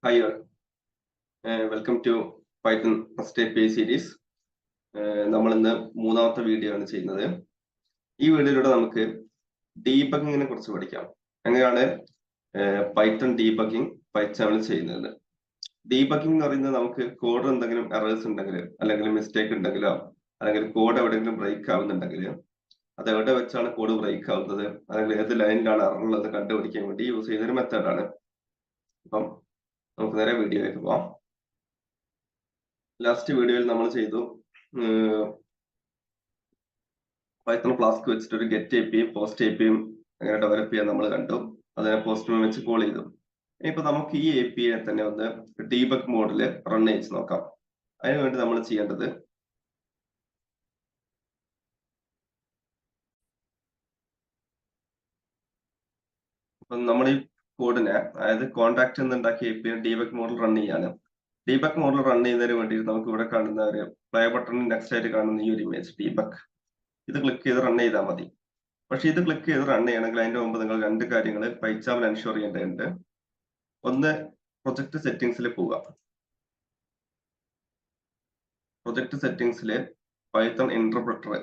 Hi all, welcome to Python First API series. നമ്മൾ ഇന്ന് മൂന്നാമത്തെ വീഡിയോ ആണ് ചെയ്യുന്നത്. ഈ വീഡിയോയിലൂടെ നമുക്ക് ഡീബഗിങ്ങിനെ കുറിച്ച് പഠിക്കാം. എങ്ങനെയാണ് പൈത്തൺ ഡീബഗിങ് പൈത്തണിൽ ചെയ്യുന്നത്. ഡീബഗിങ് എന്ന് പറയുന്നത് നമുക്ക് കോഡ് എന്തെങ്കിലും എറേഴ്സ് ഉണ്ടെങ്കിൽ അല്ലെങ്കിൽ മിസ്റ്റേക്ക് ഉണ്ടെങ്കിലോ അല്ലെങ്കിൽ കോഡ് എവിടെയെങ്കിലും ബ്രേക്ക് ആവുന്നുണ്ടെങ്കിൽ അത് എവിടെ വെച്ചാണ് കോഡ് ബ്രേക്ക് ആവുന്നത് അല്ലെങ്കിൽ ഏത് ലൈനിലാണ് എറർ ഉള്ളത് കണ്ടുപിടിക്കാൻ വേണ്ടി യൂസ് ചെയ്യുന്ന ഒരു മെത്തേഡാണ്. അപ്പം നമുക്ക് നേരെ വീഡിയോയിലേക്ക് പോവാം. ലാസ്റ്റ് വീഡിയോയിൽ നമ്മൾ ചെയ്തു പൈത്തൺ ഫ്ലാസ്ക് വെച്ചിട്ട് ഒരു ഗെറ്റ് API പോസ്റ്റ് APIയും അങ്ങനെ ഡെവലപ്പ് ചെയ്യാൻ നമ്മൾ കണ്ടു. അതിനെ പോസ്റ്റ് വെച്ച് കോൾ ചെയ്തു. ഇനിയിപ്പോ നമുക്ക് ഈ API തന്നെ ഒന്ന് ഡീബഗ് മോഡിൽ റൺ ചെയ്ത് നോക്കാം. അതിനുവേണ്ടി നമ്മൾ ചെയ്യേണ്ടത് നമ്മൾ ഈ കോഡിനെ അതായത് കോൺട്രാക്ട് എന്നുണ്ടാക്കിയ API ഡീബഗ് മോഡിൽ റൺ ചെയ്യാണ്. ഡീബഗ് മോഡിൽ റൺ ചെയ്യുന്നതിന് വേണ്ടി നമുക്ക് ഇവിടെ കാണുന്ന ഒരു പ്ലേ ബട്ടണിന് നെക്സ്റ്റ് ആയിട്ട് കാണുന്ന ഈ ഒരു ഇമേജ് ഡീബഗ്, ഇത് ക്ലിക്ക് ചെയ്ത് റൺ ചെയ്താൽ മതി. പക്ഷെ ഇത് ക്ലിക്ക് ചെയ്ത് റൺ ചെയ്യണമെങ്കിൽ അതിന്റെ മുമ്പ് നിങ്ങൾ രണ്ട് കാര്യങ്ങൾ പൈത്തണിൽ എൻഷുർ ചെയ്യേണ്ടതുണ്ട്. ഒന്ന്, പ്രൊജക്ട് സെറ്റിംഗ്സിൽ പോവുക. പ്രൊജക്ട് സെറ്റിംഗ്സിൽ പൈത്തൺ ഇന്റർപ്രറ്റർ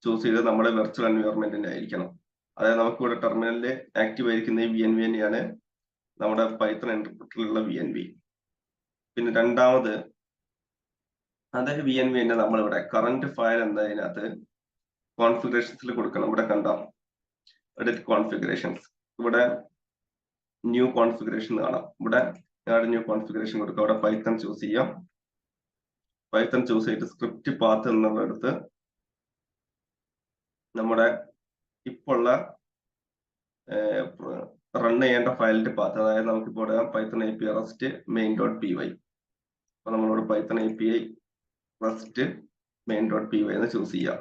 ചൂസ് ചെയ്ത് നമ്മുടെ വെർച്വൽ എൻവയോൺമെന്റിന്റെ ആയിരിക്കണം. അതായത് നമുക്ക് ഇവിടെ ടെർമിനലിൽ ആക്റ്റീവ് ആയിരിക്കുന്ന ഈ VNV തന്നെയാണ് നമ്മുടെ പൈത്തൺ ഇന്റർപ്രറ്ററിലുള്ള VNV. പിന്നെ രണ്ടാമത്, അതേ VNV തന്നെ നമ്മളിവിടെ കറന്റ് ഫയൽ എന്നതിനകത്ത് കോൺഫിഗറേഷൻസിൽ കൊടുക്കണം. ഇവിടെ കണ്ടാം എഡിറ്റ് കോൺഫിഗറേഷൻസ്, ഇവിടെ ന്യൂ കോൺഫിഗറേഷൻ കാണാം. ഇവിടെ ന്യൂ കോൺഫിഗറേഷൻ കൊടുക്കുക. അവിടെ പൈത്തൺ ചൂസ് ചെയ്യാം. പൈത്തൺ ചൂസ് ചെയ്തിട്ട് സ്ക്രിപ്റ്റ് പാത്ത് എന്നുള്ളടുത്ത് നമ്മുടെ ഇപ്പോൾ ഉള്ള റൺ ചെയ്യേണ്ട ഫയലിന്റെ പാത്ത്, അതായത് നമുക്കിപ്പോൾ പൈത്തൺ API റെസ്റ്റ് main.py. അപ്പൊ നമ്മളോട് പൈത്തൺ API റെസ്റ്റ് main.py എന്ന് ചൂസ് ചെയ്യാം.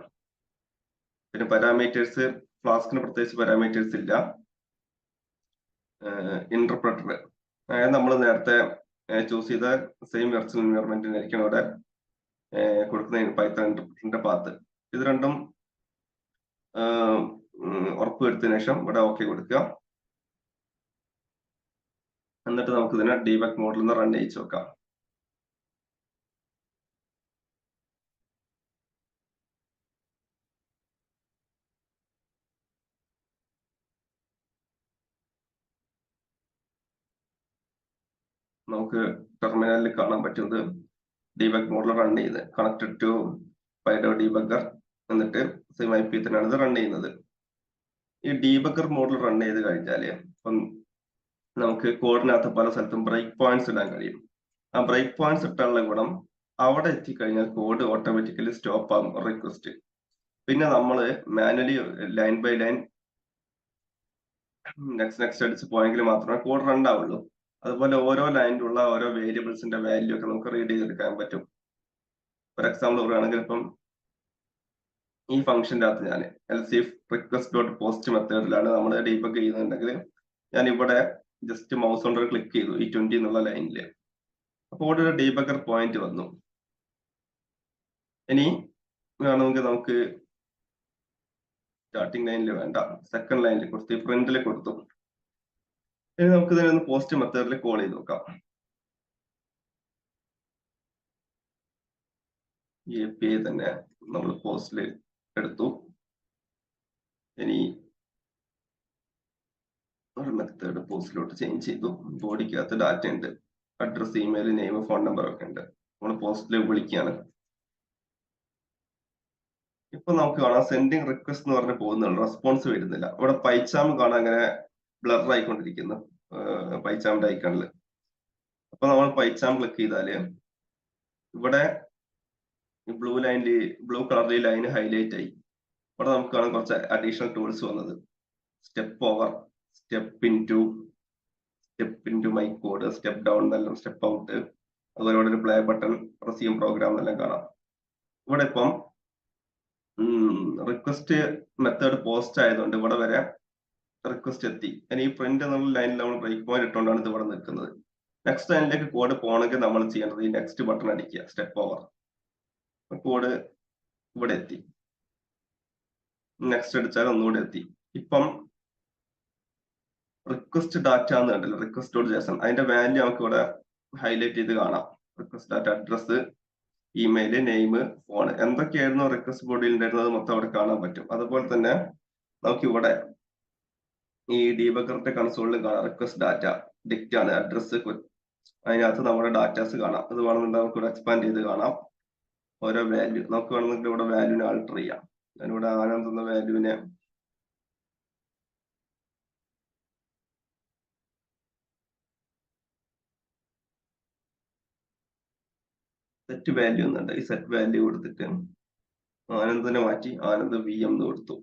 പിന്നെ പാരാമീറ്റേഴ്സ്, ഫ്ലാസ്കിന് പ്രത്യേകിച്ച് പാരാമീറ്റേഴ്സ് ഇല്ല. ഇന്റർപ്രറ്റർ, അതായത് നമ്മൾ നേരത്തെ ചൂസ് ചെയ്ത സെയിം വെർച്വൽ എൻവയോൺമെന്റിനായിരിക്കും അവിടെ കൊടുക്കുന്ന പൈത്തൺ ഇന്റർപ്രറ്ററിന്റെ പാത്ത്. ഇത് രണ്ടും ഉറപ്പുവരുത്തിയതിനു ശേഷം ഇവിടെ ഓക്കെ കൊടുക്കുക. എന്നിട്ട് നമുക്ക് ഇതിനെ ഡീബഗ് മോഡിൽ നിന്ന് റൺ ചെയ്ത് നോക്കാം. നമുക്ക് ടെർമിനലിൽ കാണാൻ പറ്റുന്നത് ഡീബഗ് മോഡിൽ റൺ ചെയ്ത് കണക്റ്റഡ് ടു പൈഡോ ഡീബഗർ എന്നിട്ട് സെയിം IP തന്നെയാണ് ഇത് റൺ ചെയ്യുന്നത്. ഈ ഡീബഗർ മോഡിൽ റൺ ചെയ്ത് കഴിഞ്ഞാൽ ഇപ്പം നമുക്ക് കോഡിനകത്ത് പല സ്ഥലത്തും ബ്രേക്ക് പോയിന്റ്സ് ഇടാൻ കഴിയും. ആ ബ്രേക്ക് പോയിന്റ്സ് ഇട്ടാനുള്ള ഗുണം അവിടെ എത്തിക്കഴിഞ്ഞാൽ കോഡ് ഓട്ടോമാറ്റിക്കലി സ്റ്റോപ്പ് ആകും റിക്വസ്റ്റ്. പിന്നെ നമ്മൾ manually line by line next അടിച്ച് പോയെങ്കിൽ മാത്രമേ കോഡ് റൺ ആവുള്ളൂ. അതുപോലെ ഓരോ ലൈനിലുള്ള ഓരോ വേരിയബിൾസിന്റെ വാല്യൂ ഒക്കെ നമുക്ക് റീഡ് ചെയ്തെടുക്കാൻ പറ്റും. ഫോർ എക്സാമ്പിൾ പറയുകയാണെങ്കിൽ ഇപ്പം ഈ ഫംഗ്ഷന്റെ അകത്ത് ഞാൻ else request dot post മെത്തേഡിലാണ് നമ്മൾ ഡീബഗ് ചെയ്യുന്നുണ്ടെങ്കിൽ ഞാൻ ഇവിടെ ജസ്റ്റ് മൗസ് കൊണ്ട് ക്ലിക്ക് ചെയ്തു ഈ 20 എന്നുള്ള ലൈനില്. അപ്പോൾ ഇവിടെ ഒരു ഡീബഗർ പോയിന്റ് വന്നു. ഇനി വേണമെങ്കിൽ നമുക്ക് സ്റ്റാർട്ടിംഗ് ലൈനിൽ വേണ്ട, സെക്കൻഡ് ലൈനിൽ കൊടുത്ത് ഫ്രണ്ടിൽ കൊടുത്തു. ഇനി നമുക്ക് ഇതിനെ ഒന്ന് പോസ്റ്റ് മെത്തേഡിൽ കോൾ ചെയ്ത് നോക്കാം. ഈ API തന്നെ നമ്മൾ പോസ്റ്റിൽ എടുത്തു. ഇനി ഒരു മെത്തേഡ് പോസ്റ്റിലോട്ട് ചേഞ്ച് ചെയ്തു. ബോഡിക്കകത്ത് ഡാറ്റ ഉണ്ട്, address, email, name, phone number ഒക്കെ ഉണ്ട്. നമ്മൾ പോസ്റ്റിൽ വിളിക്കുകയാണ്. ഇപ്പൊ നമുക്ക് കാണാം സെൻഡിങ് റിക്വസ്റ്റ് എന്ന് പറഞ്ഞ് പോകുന്നുള്ളൂ, റെസ്പോൺസ് വരുന്നില്ല. ഇവിടെ പൈച്ചാം കാണാൻ അങ്ങനെ ബ്ലർ ആയിക്കൊണ്ടിരിക്കുന്നു പൈച്ചാമിന്റെ ഐക്കണില്. അപ്പൊ നമ്മൾ പൈച്ചാം ക്ലിക്ക് ചെയ്താല് ഇവിടെ ബ്ലൂ കളറിൽ ലൈൻ ഹൈലൈറ്റ് ആയി. ഇവിടെ നമുക്ക് കാണാൻ കുറച്ച് അഡീഷണൽ ടൂൾസ് വന്നത്, step over, step into my code, step down എന്നെല്ലാം, സ്റ്റെപ്പ് ഔട്ട്, അതുപോലെ ഇവിടെ ഒരു പ്ലേ ബട്ടൺ, റെസ്യൂം പ്രോഗ്രാം എന്നെല്ലാം കാണാം. ഇവിടെ ഇപ്പം റിക്വസ്റ്റ് മെത്തേഡ് പോസ്റ്റ് ആയതുകൊണ്ട് ഇവിടെ വരെ റിക്വസ്റ്റ് എത്തി. ഇനി ഈ പ്രിന്റ് എന്നുള്ള ലൈനിൽ നമ്മൾ ബ്രേക്ക് പോയിന്റ് ഇട്ടുകൊണ്ടാണ് ഇത് ഇവിടെ നിൽക്കുന്നത്. നെക്സ്റ്റ് ലൈനിലേക്ക് കോഡ് പോകണമെങ്കിൽ നമ്മൾ ചെയ്യേണ്ടത് ഈ നെക്സ്റ്റ് ബട്ടൺ അടിക്കുക, സ്റ്റെപ്പ് ഓവർ. കോഡ് ഇവിടെ എത്തി, നെക്സ്റ്റ് അടിച്ചാൽ ഒന്നുകൂടെ എത്തി. ഇപ്പം റിക്വസ്റ്റ് ഡാറ്റ എന്ന് കണ്ടല്ലോ, റിക്വസ്റ്റ് ഡോട്ട് JSON, അതിന്റെ വാല്യൂ നമുക്ക് ഇവിടെ ഹൈലൈറ്റ് ചെയ്ത് കാണാം. Request data address, email, name, phone എന്തൊക്കെയായിരുന്നു റിക്വസ്റ്റ് ബോഡിയിൽ ഉണ്ടായിരുന്നത് മൊത്തം അവിടെ കാണാൻ പറ്റും. അതുപോലെ തന്നെ നമുക്ക് ഇവിടെ ഈ ഡീബഗറിന്റെ കൺസോളിൽ കാണാം റിക്വസ്റ്റ് ഡാറ്റ ഡിക്റ്റ് ആണ് അഡ്രസ്. അതിനകത്ത് നമ്മുടെ ഡാറ്റാസ് കാണാം. അത് വേണമെന്നുണ്ടെങ്കിൽ നമുക്ക് ഇവിടെ എക്സ്പാൻഡ് ചെയ്ത് കാണാം. ഓരോ വാല്യൂ നമുക്ക് വേണമെങ്കിൽ ഇവിടെ വാല്യൂവിനെ ആൾട്ടർ ചെയ്യാം. ഞാനിവിടെ ആനന്ദ് എന്ന വാല്യൂവിനെ സെറ്റ് വാല്യൂ എന്നുണ്ട്. ഈ സെറ്റ് വാല്യൂ കൊടുത്തിട്ട് ആനന്ദിനെ മാറ്റി ആനന്ദ് VM എന്ന് കൊടുത്തു.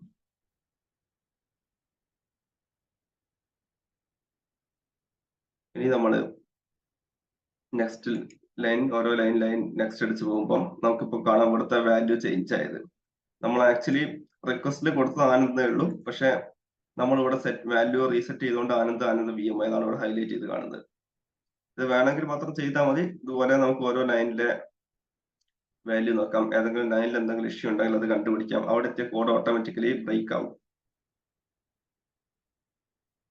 ഇനി നമ്മള് നെക്സ്റ്റ് ലൈൻ ഓരോ ലൈൻ നെക്സ്റ്റ് അടിച്ച് പോകുമ്പോൾ നമുക്കിപ്പോ കാണാൻ ഇവിടുത്തെ വാല്യൂ ചേഞ്ച് ആയത്. നമ്മൾ ആക്ച്വലി റിക്വസ്റ്റിൽ കൊടുത്തത് ആനന്ദേ ഉള്ളൂ, പക്ഷെ നമ്മൾ ഇവിടെ സെറ്റ് വാല്യൂ റീസെറ്റ് ചെയ്തുകൊണ്ട് ആനന്ദ് VM എന്നാണ് ഇവിടെ ഹൈലൈറ്റ് ചെയ്ത് കാണുന്നത്. ഇത് വേണമെങ്കിൽ മാത്രം ചെയ്താൽ മതി. ഇതുപോലെ നമുക്ക് ഓരോ ലൈനിലെ വാല്യൂ നോക്കാം. ഏതെങ്കിലും ലൈനിൽ എന്തെങ്കിലും ഇഷ്യൂ ഉണ്ടെങ്കിൽ അത് കണ്ടുപിടിക്കാം. അവിടെ എത്തിയ കോഡ് ഓട്ടോമാറ്റിക്കലി ബ്രേക്ക് ആവും.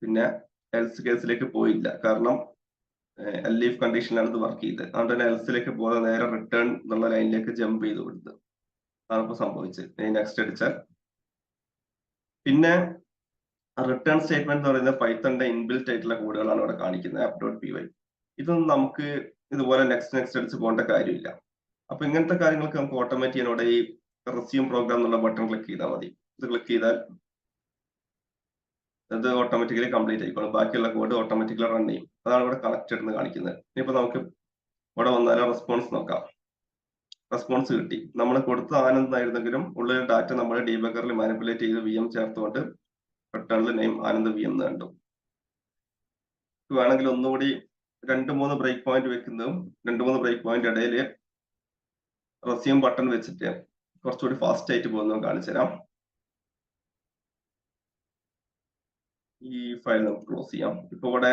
പിന്നെ എൽസ് കേസിലേക്ക് പോയില്ല, കാരണം ലീഫ് കണ്ടീഷനിലാണ് ഇത് വർക്ക് ചെയ്തത്. അതുകൊണ്ട് തന്നെ എൽസിലേക്ക് പോകാതെ നേരെ റിട്ടേൺ എന്നുള്ള ലൈനിലേക്ക് ജമ്പ് ചെയ്ത് കൊടുത്ത് അതാണ് ഇപ്പൊ സംഭവിച്ചത്. നെക്സ്റ്റ് അടിച്ചാൽ പിന്നെ റിട്ടേൺ സ്റ്റേറ്റ്മെന്റ് എന്ന് പറയുന്നത് പൈത്തണിന്റെ ഇൻബിൽറ്റ് ആയിട്ടുള്ള കോഡുകളാണ് ഇവിടെ കാണിക്കുന്നത്. app.py ഇതൊന്നും നമുക്ക് ഇതുപോലെ നെക്സ്റ്റ് അടിച്ച് പോകേണ്ട കാര്യമില്ല. അപ്പൊ ഇങ്ങനത്തെ കാര്യങ്ങൾക്ക് നമുക്ക് ഓട്ടോമേറ്റ് ചെയ്യാൻ ഇവിടെ ഈ റെസ്യൂം പ്രോഗ്രാം എന്നുള്ള ബട്ടൺ ക്ലിക്ക് ചെയ്താൽ മതി. ഇത് ക്ലിക്ക് ചെയ്താൽ അത് ഓട്ടോമാറ്റിക്കലി കംപ്ലീറ്റ് ആയിക്കോളും. ബാക്കിയുള്ള കോഡ് ഓട്ടോമാറ്റിക്കലി റൺ ചെയ്യും. അതാണ് ഇവിടെ കണക്റ്റഡ് എന്ന് കാണിക്കുന്നത്. ഇനിയിപ്പോ നമുക്ക് ഇവിടെ വന്നാലും റെസ്പോൺസ് നോക്കാം. റെസ്പോൺസ് കിട്ടി. നമ്മൾ കൊടുത്ത ആനന്ദായിരുന്നെങ്കിലും ഉള്ളിൽ ഡാറ്റ നമ്മൾ ഡീബഗറിൽ മാനിപ്പുലേറ്റ് ചെയ്ത് VM ചേർത്തുകൊണ്ട് റിട്ടേണിൽ നെയിം ആനന്ദ് VM എന്ന് കണ്ടു. വേണമെങ്കിൽ ഒന്നുകൂടി 2-3 ബ്രേക്ക് പോയിന്റ് വെക്കുന്നതും 2-3 ബ്രേക്ക് പോയിന്റ് ഇടയിൽ റെസ്യൂം ബട്ടൺ വെച്ചിട്ട് കുറച്ചുകൂടി ഫാസ്റ്റ് ആയിട്ട് പോകുന്നതും കാണിച്ചു തരാം. ഈ ഫയൽ നമുക്ക് ക്ലോസ് ചെയ്യാം. ഇപ്പൊ ഇവിടെ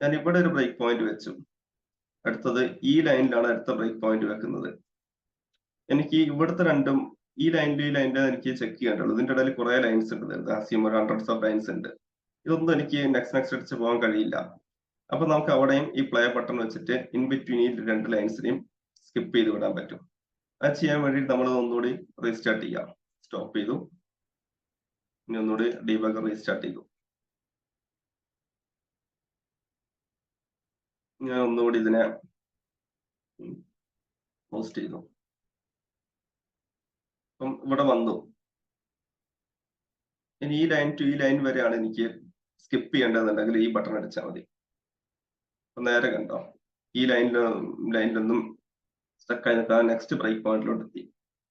ഞാൻ ഇവിടെ ഒരു ബ്രേക്ക് പോയിന്റ് വെച്ചു. അടുത്തത് ഈ ലൈനിലാണ് അടുത്ത ബ്രേക്ക് പോയിന്റ് വെക്കുന്നത്. എനിക്ക് ഇവിടുത്തെ രണ്ടും ഈ ലൈനിലും എനിക്ക് ചെക്ക് ചെയ്യേണ്ടതുള്ളൂ. ഇതിന്റെ ഇടയിൽ കുറെ ലൈൻസ് ഉണ്ട്. ഹൺഡ്രഡ്സ് ഓഫ് ലൈൻസ് ഉണ്ട്. ഇതൊന്നും എനിക്ക് നെക്സ്റ്റ് അടിച്ച് പോകാൻ കഴിയില്ല. അപ്പൊ നമുക്ക് അവിടെയും ഈ പ്ലേ ബട്ടൺ വെച്ചിട്ട് ഇൻ ബിറ്റ്വീൻ ഈ 2 ലൈൻസിനെയും സ്കിപ്പ് ചെയ്ത് വിടാൻ പറ്റും. അത് ചെയ്യാൻ വേണ്ടിയിട്ട് നമ്മൾ ഒന്നുകൂടി റീസ്റ്റാർട്ട് ചെയ്യാം. സ്റ്റോപ്പ് ചെയ്തു. ഇനി ഒന്നുകൂടി ഡീബഗർ റീസ്റ്റാർട്ട് ചെയ്തു. ഞാൻ ഒന്നുകൂടി ഇതിനെ പോസ്റ്റ് ചെയ്തു. അപ്പം ഇവിടെ വന്നു. ഇനി ഈ ലൈൻ ടു ഈ ലൈൻ വരെയാണ് എനിക്ക് സ്കിപ്പ് ചെയ്യേണ്ടതെന്നുണ്ടെങ്കിൽ ഈ ബട്ടൺ അടിച്ചാൽ മതി. നേരെ കണ്ടോ, ഈ ലൈനിലൊന്നും സ്റ്റക്കായി നിൽക്കാതെ നെക്സ്റ്റ് ബ്രേക്ക് പോയിന്റിലോട്ട് എത്തി.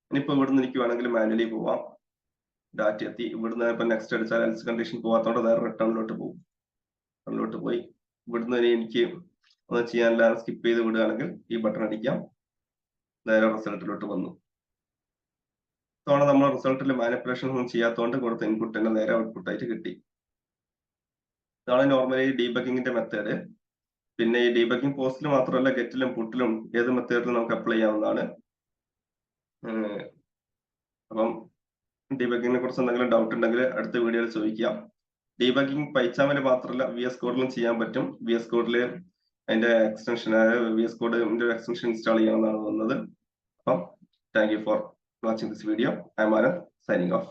ഇനിയിപ്പോ ഇവിടുന്ന് എനിക്ക് വേണമെങ്കിൽ മാനുവലി പോവാം. ഡാറ്റ എത്തി. ഇവിടുന്ന് ഇപ്പൊ നെക്സ്റ്റ് അടിച്ചാൽ എൽസ് കണ്ടീഷൻ പോകാത്തോണ്ട് നേരെ റിട്ടേണിലോട്ട് പോകും. റിട്ടേണിലോട്ട് പോയി ഇവിടുന്ന് എനിക്ക് ഒന്നും ചെയ്യാനില്ല, സ്കിപ്പ് ചെയ്ത് വിടുകയാണെങ്കിൽ ഈ ബട്ടൺ അടിക്കാം. നേരെ റിസൾട്ടിലോട്ട് വന്നു. ഇത്തവണ നമ്മൾ റിസൾട്ടിൽ മാനിപ്പുലേഷൻ ഒന്നും ചെയ്യാത്തതുകൊണ്ട് കൊടുത്ത ഇൻപുട്ട് തന്നെ നേരെ ഔട്ട്പുട്ട് ആയിട്ട് കിട്ടി. ഇതാണ് നോർമലി ഡീബഗിങ്ങിന്റെ മെത്തേഡ്. പിന്നെ ഈ ഡീബഗിങ് പോസ്റ്റിൽ മാത്രമല്ല, ഗെറ്റിലും പുട്ടിലും ഏത് മെത്തേഡിലും നമുക്ക് അപ്ലൈ ചെയ്യാവുന്നതാണ്. അപ്പം ഡീബഗിങ്ങിനെ കുറിച്ച് എന്തെങ്കിലും ഡൗട്ട് ഉണ്ടെങ്കിൽ അടുത്ത വീഡിയോയിൽ ചോദിക്കാം. ഡീബഗിങ് പൈച്ചാമിൽ മാത്രമല്ല VS കോഡിലും ചെയ്യാൻ പറ്റും. VS കോഡിൽ അതിന്റെ എക്സ്റ്റൻഷൻ VS കോഡിന്റെ എക്സ്റ്റൻഷൻ ഇൻസ്റ്റാൾ ചെയ്യാവുന്നതാണ് തോന്നുന്നത്. അപ്പം thank you for watching this video. I M Anand, signing off.